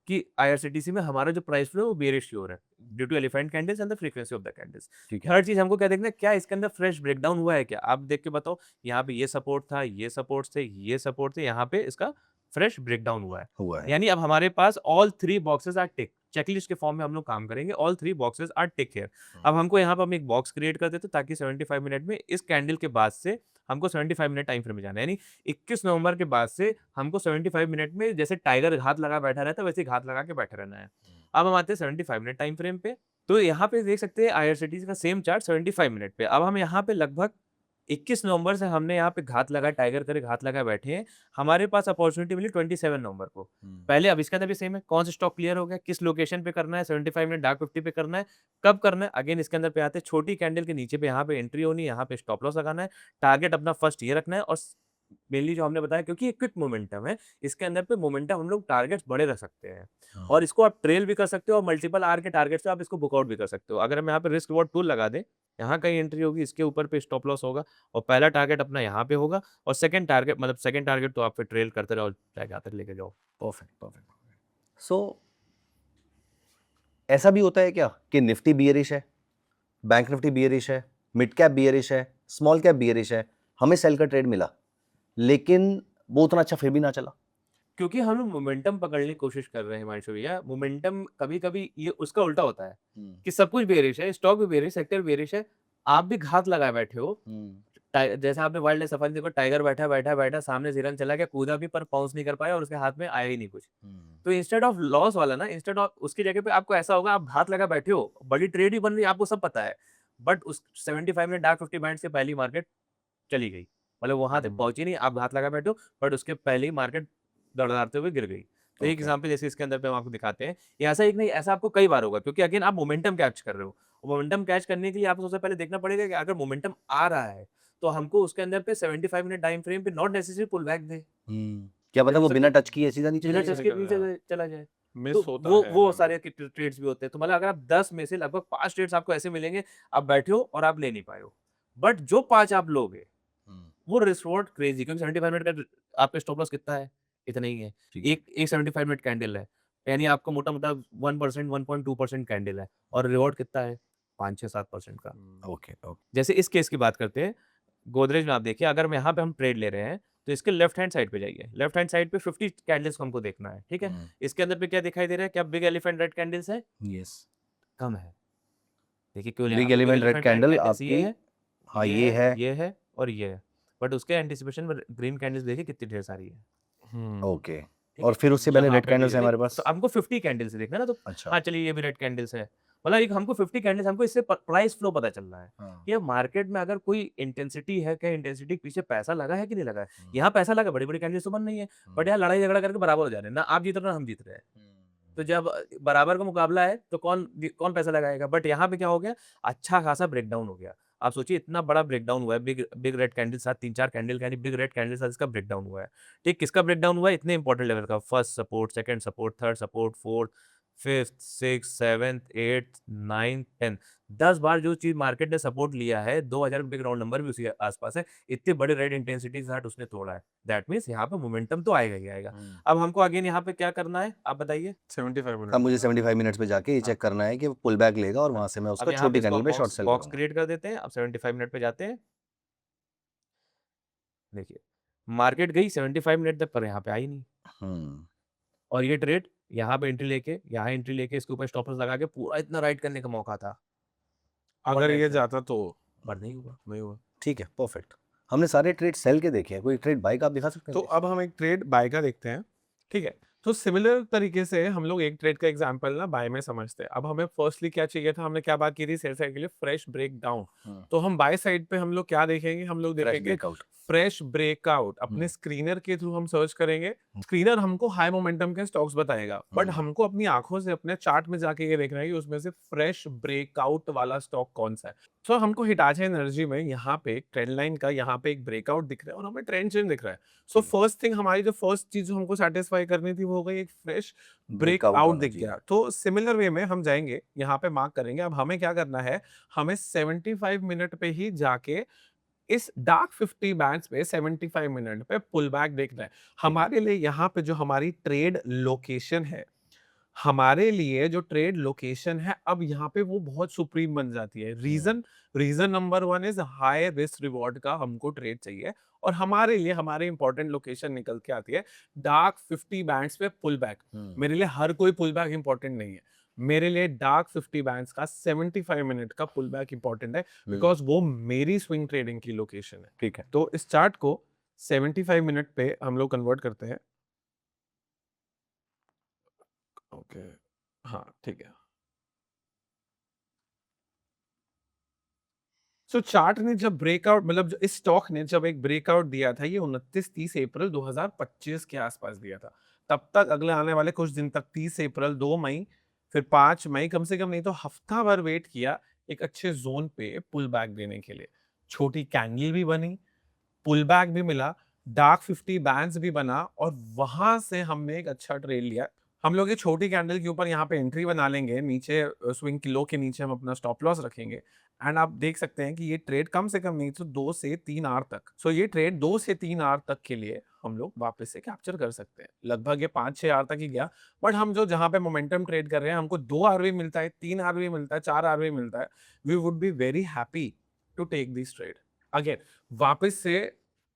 कि आईआरसीटीसी में हमारा जो प्राइस फ्लो है वो बेयरिश हो रहा है due to elephant candles and the frequency of the candles. ठीक है। थर्ड चीज़ हमको क्या देखना है, क्या इसके अंदर फ्रेश ब्रेकडाउन हुआ है क्या? आप देख के बताओ, यहाँ पे ये सपोर्ट था, ये सपोर्ट थे, ये सपोर्ट थे, यहाँ पे इसका फ्रेश ब्रेकडाउन हुआ है। यानी अब हमारे पास all 3 boxes are tick. Checklist के फॉर्म में हम लोग काम करेंगे, all 3 boxes are tick here. अब हमको यहाँ पर हम एक बॉक्स क्रिएट कर देते ताकि 75 मिनट में इस कैंडल के बाद से हमको 75 मिनट टाइम फ्रेम में जाना है, यानी 21 नवंबर के बाद से हमको 75 मिनट में जैसे टाइगर घात लगा बैठा रहता है वैसे घात लगा के बैठे रहना है। अब हम आते हैं 75 मिनट टाइम फ्रेम पे, तो यहाँ पे देख सकते हैं आईआरसीटीसी का सेम चार्ट 75 मिनट पे। अब हम यहाँ पे लगभग 21 नवंबर से हमने यहाँ पे घात लगा, टाइगर करे घात लगा बैठे हैं। हमारे पास अपॉर्चुनिटी मिली 27 नवंबर को। पहले अब इसका अंदर भी सेम है, कौन सा स्टॉक क्लियर हो गया, किस लोकेशन पे करना है, 75 मिनट डार्क 50 पे करना है, कब करना है, अगेन इसके अंदर पे आते हैं, छोटी कैंडल के नीचे पे यहाँ पे एंट्री होनी है, यहाँ पे स्टॉप लॉस लगाना है, टारगेट अपना फर्स्ट ये रखना है, और मेनली जो हमने बताया क्योंकि ये क्विक मोमेंटम है, इसके अंदर पे मोमेंटम हम लोग टारगेट्स बड़े रख सकते हैं और इसको आप ट्रेल भी कर सकते हो और मल्टीपल आर के टारगेट से आप इसको बुकआउट भी कर सकते हो। अगर हम यहाँ पे रिस्क रिवॉर्ड टूल लगा दें, यहाँ कहीं एंट्री होगी, इसके ऊपर पे स्टॉप लॉस होगा और पहला टारगेट अपना यहाँ पे होगा और सेकंड टारगेट तो आप फिर ट्रेल करते रहो, चाहे आते लेके जाओ। Perfect perfect. सो ऐसा भी होता है क्या कि निफ्टी बियरिश है, बैंक निफ्टी बियरिश है, मिड कैप बियरिश है, स्मॉल कैप बियरिश है, हमें सेल का ट्रेड मिला लेकिन वो उतना अच्छा फिर भी ना चला? क्योंकि हम लोग मोमेंटम पकड़ने की कोशिश कर रहे हैं हिमांशु भैया। मोमेंटम कभी-कभी ये उसका उल्टा होता है कि सब कुछ बेयरिश है, स्टॉक भी बेयरिश, सेक्टर बेयरिश है, आप भी घात लगाए बैठे हो। जैसे आपने वाइल्ड लाइफ सफारी देखो, टाइगर बैठा सामने जिरन चला गया, कूदा भी पर पाउंस नहीं कर पाया और उसके हाथ में आया ही नहीं कुछ। तो इंस्टेड ऑफ लॉस वाला ना, इंस्टेड ऑफ उसकी जगह पे आपको ऐसा होगा, आप हाथ लगा बैठे हो, बड़ी ट्रेड ही बन रही है, आपको सब पता है, बट उस 75 मिनट डार्क 50 बैंड से पहली मार्केट चली गई, मतलब वहां तक पहुंची नहीं, आप हाथ लगा बैठे हो, बट उसके पहले ही मार्केट दड़दड़ाते हुए गिर गई। तो एक Okay. एग्जांपल जैसे इसके अंदर पे हम आपको दिखाते हैं, ये ऐसा एक नहीं, ऐसा आपको कई बार होगा, क्योंकि अगेन आप मोमेंटम कैच कर रहे हो। मोमेंटम कैच करने के लिए आपको सबसे पहले देखना पड़ेगा कि अगर मोमेंटम आ रहा है तो हमको उसके अंदर पे 75 मिनट टाइम फ्रेम पे नॉट नेसेसरी पुल बैक दे, क्या पता वो बिना टच किए सीधा नीचे बिना चले टच गए? के नीचे चला जाए। मिस तो होता वो है वो हमें। सारे ट्रेड्स भी होते हैं। तो मतलब अगर आप 10 में से लगभग 5 ट्रेड्स आपको ऐसे मिलेंगे, आप बैठे हो और आप ले नहीं पाए हो, बट जो 5 आप लोगे वो रिस्क रिवॉर्ड क्रेजी, क्योंकि 75 मिनट का आपका स्टॉप लॉस कितना है, इतना ही है। ठीक है। एक 75 मिनट कैंडल है, यानी आपका मोटा-मोटा 1% 1.2% कैंडल है और रिवॉर्ड कितना है 5-6-7% का। Okay okay. जैसे इस केस की बात करते हैं, गोदरेज में आप देखिए, अगर यहाँ पे हम ट्रेड ले रहे हैं तो इसके लेफ्ट हैंड साइड पे जाइए, लेफ्ट हैंड साइड पे 50 कैंडल्स को हमको देखना है, ठीक है। इसके अंदर पे क्या दिखाई दे रहा है, क्या बिग एलिफेंट रेड कैंडल्स है, यस। कम है। देखिए क्यों बिग एलिफेंट रेड कैंडल आपकी, ये है, हाँ ये है, ये है और ये है, बट उसके एंटिसिपेशन में ग्रीन कैंडल्स देखिए कितनी ढेर सारी है। ओके। ठीक और है? फिर उससे पहले यहाँ रेड पे कैंडल्स भी है हमारे पास। तो हमको 50 कैंडल्स देखना है ना, तो अच्छा। हाँ, चलिए ये भी रेड कैंडल्स है। मतलब एक हमको 50 कैंडल्स, हमको इससे प्राइस फ्लो पता चल रहा है हाँ। कि मार्केट में अगर कोई इंटेंसिटी है, क्या इंटेंसिटी के पीछे पैसा लगा है कि नहीं लगा है। हम्म, यहाँ पैसा लगा, बड़ी-बड़ी कैंडल्स तो बन रही है, बट यहाँ लड़ाई झगड़ा करके बराबर हो जा रहे हैं, ना आप जीत रहे हो ना हम जीत रहे हैं। तो जब बराबर का मुकाबला है तो कौन पैसा लगाएगा। बट यहाँ पे क्या हो गया, अच्छा खासा ब्रेकडाउन हो गया। आप सोचिए इतना बड़ा ब्रेकडाउन हुआ है, बिग बिग रेड कैंडल के साथ 3-4 कैंडल का, यानी बिग रेड कैंडल के साथ इसका ब्रेकडाउन हुआ है। ठीक, किसका ब्रेकडाउन हुआ है, इतने इंपॉर्टेंट लेवल का, first support, second support, third support, fourth, fifth, six, seventh, eighth, ninth, 10th, 10 बार जो चीज मार्केट ने सपोर्ट लिया है, 2000 बिग राउंड नंबर भी उसी के आसपास है, इतने बड़े रेड इंटेंसिटी के साथ उसने तोड़ा है। दैट मीन्स यहाँ पे मोमेंटम तो आएगा ही आएगा। अब हमको अगेन यहाँ पे क्या करना है, आप बताइए। 75 अब मिनट। मुझे 75 मिनट्स पे जाके ये हाँ। चेक करना है कि वो पुल बैक लेगा और वहां से मैं अब उसका यहाँ छोटी पे इसको कैंडल पे शॉर्ट बॉक्स सेल बॉक्स करूंगा। क्रिएट कर देते हैं। अब 75 मिनट पे जाते हैं। देखिए, मार्केट गई 75 मिनट तक, पर यहाँ पे आई नहीं। हम्म। और ये ट्रेड यहाँ पे एंट्री लेके, यहाँ एंट्री लेके, इसके ऊपर स्टॉप लॉस लगा के पूरा इतना राइट करने का मौका था, अगर ये टाइम जाता तो पर नहीं हुआ। नहीं हुआ। ठीक है, परफेक्ट। हमने सारे ट्रेड सेल के देखे हैं, कोई ट्रेड बाय का आप दिखा सकते हैं तो please? अब हम एक ट्रेड बाय का देखते हैं। ठीक है, तो सिमिलर तरीके से हम लोग एक ट्रेड का एग्जांपल ना बाय में समझते हैं। अब हमें फर्स्टली क्या चाहिए था, हमने क्या बात की थी, सेल साइड के लिए फ्रेश ब्रेक डाउन। हम्म। तो हम बाय साइड पे हम लोग क्या देखेंगे, हम लोग फ्रेश देखेंगे ब्रेकआउट। Fresh breakout. अपने स्क्रीनर के थ्रू हम सर्च करेंगे। स्क्रीनर हमको हाई मोमेंटम के स्टॉक्स बताएगा, बट हमको अपनी आंखों से अपने चार्ट में जाके ये देखना है कि उसमें से फ्रेश ब्रेकआउट वाला स्टॉक कौन सा है। तो हमको हिटाची एनर्जी में यहाँ पे एक ट्रेंड लाइन का यहाँ पे एक ब्रेकआउट दिख रहा है और हमें ट्रेंड चेंज दिख रहा है। सो फर्स्ट थिंग, हमारी जो फर्स्ट चीज जो हमको सेटिस्फाई करनी थी वो हो गई, एक फ्रेश ब्रेकआउट ब्रेकआउट होना दिख चाहिए। गया। तो सिमिलर वे में हम जाएंगे, यहाँ पे मार्क करेंगे। अब हमें क्या करना है, हमें 75 मिनट पे ही जाके इस डार्क 50 बैंड्स पे 75 मिनट पे पुल बैक देखना है। हमारे लिए यहाँ पे जो हमारी ट्रेड लोकेशन है, हमारे लिए जो ट्रेड लोकेशन है, अब यहाँ पे वो बहुत सुप्रीम बन जाती है। Reason number 1 is high risk reward का हमको ट्रेड चाहिए, और हमारे लिए हमारे इंपॉर्टेंट लोकेशन निकल के आती है डार्क 50 बैंड्स पे पुल बैक। मेरे लिए हर कोई पुल बैक इंपॉर्टेंट नहीं है, मेरे लिए डार्क 50 बैंड्स का 75 मिनट का पुल बैक इंपॉर्टेंट है, बिकॉज वो मेरी स्विंग ट्रेडिंग की लोकेशन है। ठीक है। तो इस चार्ट को 75 मिनट पे हम लोग कन्वर्ट करते हैं। ओके, हाँ ठीक है। सो चार्ट ने जब ब्रेकआउट, मतलब जो इस स्टॉक ने जब एक ब्रेकआउट दिया था, ये 29-30 अप्रैल 2025 के आसपास दिया था। तब तक अगले आने वाले कुछ दिन तक 30 अप्रैल, 2 मई, फिर 5 मई, कम से कम नहीं तो हफ्ता भर वेट किया एक अच्छे जोन पे पुल बैक देने के लिए। छोटी कैंडल भी बनी, पुल बैक भी मिला, डार्क 50 बैंड्स भी बना, और वहां से हमने एक अच्छा ट्रेड लिया। हम लोग ये छोटी कैंडल के ऊपर यहाँ पे एंट्री बना लेंगे, नीचे स्विंग की लो के नीचे हम अपना स्टॉप लॉस रखेंगे, एंड आप देख सकते हैं कि ये ट्रेड कम से कम नहीं तो 2 से 3 आवर तक, सो ये ट्रेड 2 से 3 आवर तक के लिए हम लोग वापस से कैप्चर कर सकते हैं। लगभग ये 5-6 आवर तक ही गया, बट हम जो जहाँ पे मोमेंटम ट्रेड कर रहे हैं, हमको 2 आवर भी मिलता है, 3 आवर भी मिलता है, 4 आवर भी मिलता है, we would be very happy to take this trade. Again वापस से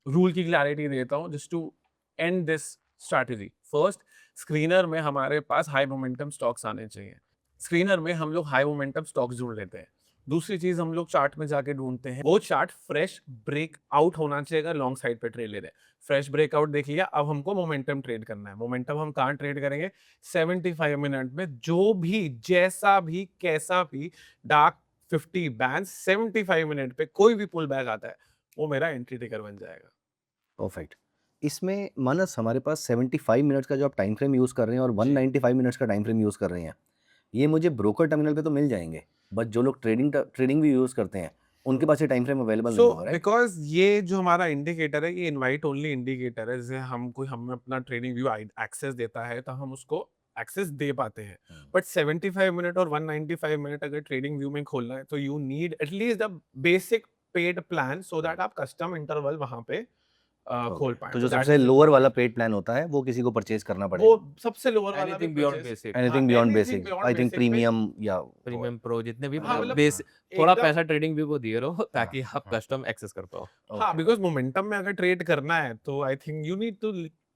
रूल की क्लैरिटी देता हूँ just to end this strategy. First, screener में हमारे पास हाई मोमेंटम स्टॉक्स आने चाहिए। स्क्रीनर में हम लोग हाई मोमेंटम स्टॉक्स ढूंढ लेते हैं। दूसरी चीज हम लोग चार्ट में जाके ढूंढते हैं, वो चार्ट फ्रेश ब्रेकआउट होना चाहिए, लॉन्ग साइड पे ट्रेड ले रहे हैं। फ्रेश ब्रेकआउट देख लिया, अब हमको मोमेंटम ट्रेड करना है। मोमेंटम हम कहाँ ट्रेड करेंगे, 75 मिनट में, जो भी जैसा भी कैसा भी डार्क 50 बैंड 75 मिनट पे कोई भी पुल बैक आता है, वो मेरा एंट्री टिकर बन जाएगा। परफेक्ट। इसमें मानस हमारे पास 75 मिनट्स का जो आप टाइम फ्रेम यूज़ कर रहे हैं और 195 मिनट्स का टाइम फ्रेम यूज़ कर रहे हैं, ये मुझे ब्रोकर टर्मिनल पे तो मिल जाएंगे, बट जो लोग ट्रेडिंग भी यूज़ करते हैं उनके पास ये टाइम फ्रेम अवेलेबल नहीं सो होगा, राइट? बिकॉज ये जो हमारा इंडिकेटर है, ये इनवाइट ओनली इंडिकेटर है। जैसे हमें अपना ट्रेडिंग व्यू एक्सेस देता है तो हम उसको एक्सेस दे पाते हैं, बट 75 मिनट और 195 मिनट अगर ट्रेडिंग व्यू में खोलना है तो you need at least the basic paid plan, so that आप कस्टम इंटरवल वहां पे खोल पाए। तो जो सबसे लोअर वाला पेड प्लान होता है वो किसी को परचेज करना पड़ेगा, वो सबसे लोअर वाला भी anything beyond purchase- basic, anything beyond basic, I think premium या प्रीमियम प्रो, जितने भी हाँ, मतलब बेस, थोड़ा एकदम- पैसा ट्रेडिंग व्यू को दिए रहो ताकि आप कस्टम एक्सेस कर पाओ। हाँ, बिकॉज मोमेंटम में अगर ट्रेड करना है तो I think you need to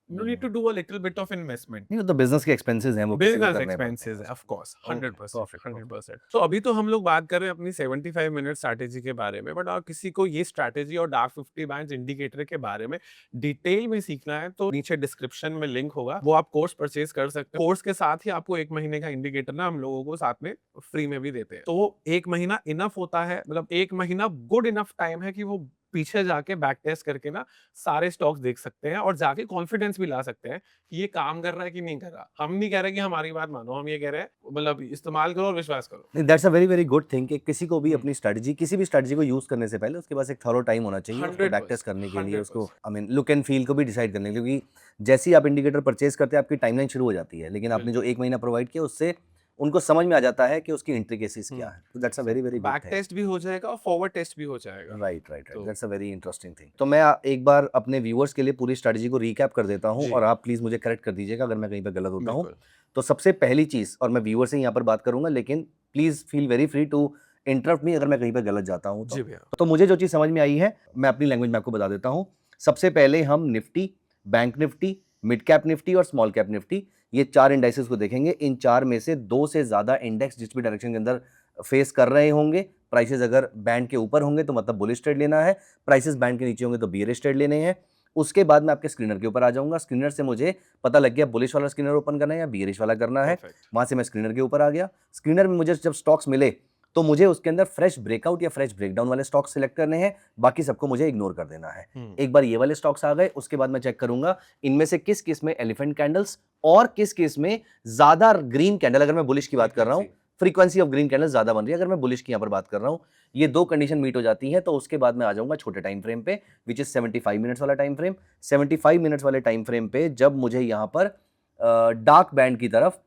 You need to do a little bit of investment. नहीं, वो तो बिजनेस के एक्सपेंसेस हैं, वो किसी को बिजनेस करने पड़ते एक्सपेंसेस हैं। Of course Okay, 100%, perfect, 100%. तो अभी तो हम लोग बात कर रहे हैं अपनी 75 मिनट स्ट्रैटेजी के बारे में, बट अगर किसी को ये स्ट्रैटेजी और डार्क 50 बैंड्स इंडिकेटर के बारे में डिटेल में सीखना है तो नीचे डिस्क्रिप्शन में लिंक होगा, वो आप कोर्स परचेज कर सकते हो। कोर्स के साथ ही आपको 1 महीने का इंडिकेटर ना हम लोगों को साथ में फ्री में भी देते हैं। तो 1 महीना इनफ होता है, मतलब 1 महीना गुड इनफ टाइम है कि वो पीछे जाके बैक टेस्ट करके ना सारे स्टॉक्स देख सकते हैं और जाके कॉन्फिडेंस भी ला सकते हैं कि ये काम कर रहा है कि नहीं कर रहा। हम नहीं कह रहे कि हमारी बात मानो, हम ये कह रहे हैं मतलब इस्तेमाल करो और विश्वास करो। That's a very very good thing कि किसी को भी हम्म। अपनी स्ट्रेटजी, किसी भी स्ट्रेटजी को यूज करने से पहले उसके पास एक थॉरो टाइम होना चाहिए उसको बैक टेस्ट 100%, करने के लिए, उसको 100%। I mean look and feel को भी डिसाइड करने के लिए, क्योंकि जैसे ही आप इंडिकेटर परचेज करते हैं आपकी टाइमलाइन शुरू हो जाती है, लेकिन आपने जो 1 महीना प्रोवाइड किया उससे उनको समझ में आ जाता है कि उसकी इंट्रिकेसीज क्या है। तो that's a very very good back thing. Test भी हो जाएगा और फॉरवर्ड टेस्ट भी हो जाएगा। राइट राइट राइट, तो- that's a very interesting thing. तो मैं एक बार अपने व्यूअर्स के लिए पूरी स्ट्रेटजी को रीकैप कर देता हूँ जी। और आप प्लीज मुझे करेक्ट कर दीजिएगा अगर मैं कहीं पर गलत होता हूँ। बिल्कुल। तो सबसे पहली चीज, और मैं व्यूअर से यहाँ पर बात करूंगा, लेकिन please feel very free to interrupt me अगर मैं कहीं पर गलत जाता हूँ जी भैया। तो मुझे जो चीज समझ में आई है मैं अपनी लैंग्वेज में आपको बता देता हूँ। सबसे पहले हम Nifty, bank Nifty, mid cap Nifty और स्मॉल कैप निफ्टी, ये 4 इंडाइसेस को देखेंगे। इन 4 में से 2 से ज्यादा इंडेक्स जिस भी डायरेक्शन के अंदर फेस कर रहे होंगे, प्राइसेस अगर बैंड के ऊपर होंगे तो मतलब बुलिश ट्रेड लेना है, प्राइसेस बैंड के नीचे होंगे तो बियरिश ट्रेड लेने हैं। उसके बाद मैं आपके स्क्रीनर के ऊपर आ जाऊंगा। स्क्रीनर से मुझे पता लग गया बुलिश वाला स्क्रीनर ओपन करना है या बियरिश वाला करना है। Perfect. वहां से मैं स्क्रीनर के ऊपर आ गया। स्क्रीनर में मुझे जब स्टॉक्स मिले तो मुझे उसके अंदर फ्रेश ब्रेकआउट या फ्रेश ब्रेकडाउन वाले स्टॉक्स सिलेक्ट करने हैं, बाकी सबको मुझे इग्नोर कर देना है। एक बार ये वाले स्टॉक्स आ गए, उसके बाद मैं चेक करूंगा इनमें से किस किस में एलिफेंट कैंडल्स और किस किस में ज्यादा ग्रीन कैंडल, अगर मैं बुलिश की बात कर रहा हूं, फ्रीक्वेंसी ऑफ ग्रीन कैंडल ज्यादा बन रही है अगर मैं बुलिश की यहां पर बात कर रहा हूं। ये 2 कंडीशन मीट हो जाती हैं तो उसके बाद मैं आ जाऊंगा छोटे टाइम फ्रेम पे, विच इज 75 मिनट्स वाला टाइम फ्रेम। 75 मिनट्स वाले टाइम फ्रेम पे जब मुझे यहां पर डार्क बैंड की तरफ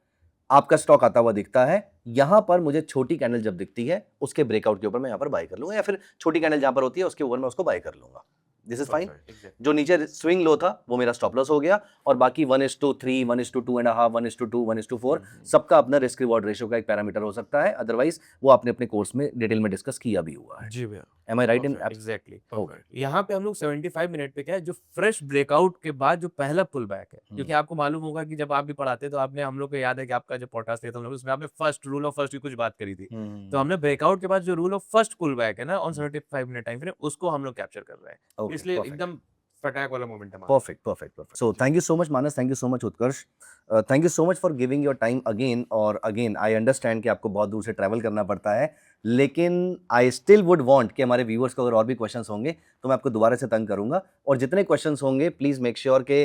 आपका स्टॉक आता हुआ दिखता है, यहां पर मुझे छोटी कैंडल जब दिखती है उसके ब्रेकआउट के ऊपर मैं यहां पर बाय कर लूंगा, या फिर छोटी कैंडल जहां पर होती है उसके ऊपर मैं उसको बाय कर लूंगा। This is fine. जो नीचे स्विंग लो था वो मेरा स्टॉप लॉस हो गया, और बाकी 1:3, 1:2.5, 1:2, 1:4 सबका अपना रिस्क रिवॉर्ड रेशियो का एक पैरामीटर हो सकता है, अदरवाइज वो आपने अपने कोर्स में डिटेल में डिस्कस किया भी हुआ है। जी भैया। एम आई राइट इन? एग्जैक्टली। Okay. यहाँ पे हम लोग 75 मिनट पे क्या है, जो फ्रेश ब्रेकआउट के बाद जो पहला पुल बैक है, क्योंकि आपको मालूम होगा कि जब आप भी पढ़ाते तो आपने, हम लोग को याद है कि आपका जो पॉडकास्ट था हम लोग उसमें आपने फर्स्ट रूल ऑफ फर्स्ट की कुछ बात करी थी। तो हमने ब्रेकआउट के बाद जो rule of first pull back है ना ऑन 75 मिनट टाइम फ्रेम, उसको हम लोग कैप्चर कर रहे हैं। Okay, इसलिए perfect. एकदम फटाक वाला momentum. Perfect, perfect, perfect. So thank you so much, Manas. Thank you so much, Utkarsh. Thank you so much for giving your time again. और again, I understand कि आपको बहुत दूर से ट्रैवल करना पड़ता है, लेकिन आई स्टिल वुड वांट कि हमारे व्यूअर्स को अगर और भी क्वेश्चंस होंगे तो मैं आपको दोबारा से तंग करूंगा, और जितने क्वेश्चंस होंगे प्लीज मेक श्योर कि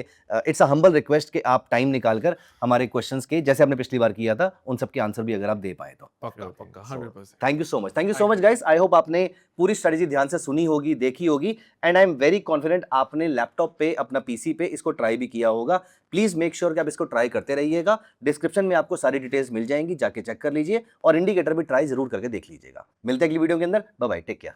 इट्स अ हम्बल रिक्वेस्ट कि आप टाइम निकालकर हमारे क्वेश्चंस के, जैसे आपने पिछली बार किया था, उन सबके आंसर भी अगर आप दे पाए तो। पक्का पक्का 100%। Thank you so much, thank you so much guys. I hope आपने पूरी स्ट्रेटजी ध्यान से सुनी होगी, देखी होगी, and I am very confident आपने लैपटॉप पे, अपना पीसी पे इसको ट्राई भी किया होगा। प्लीज मेक श्योर कि आप इसको ट्राई करते रहिएगा। डिस्क्रिप्शन में आपको सारी डिटेल्स मिल जाएंगी, जाके चेक कर लीजिए, और इंडिकेटर भी ट्राई जरूर करके देख लीजिएगा। मिलते हैं अगली वीडियो के अंदर। Bye bye, take care.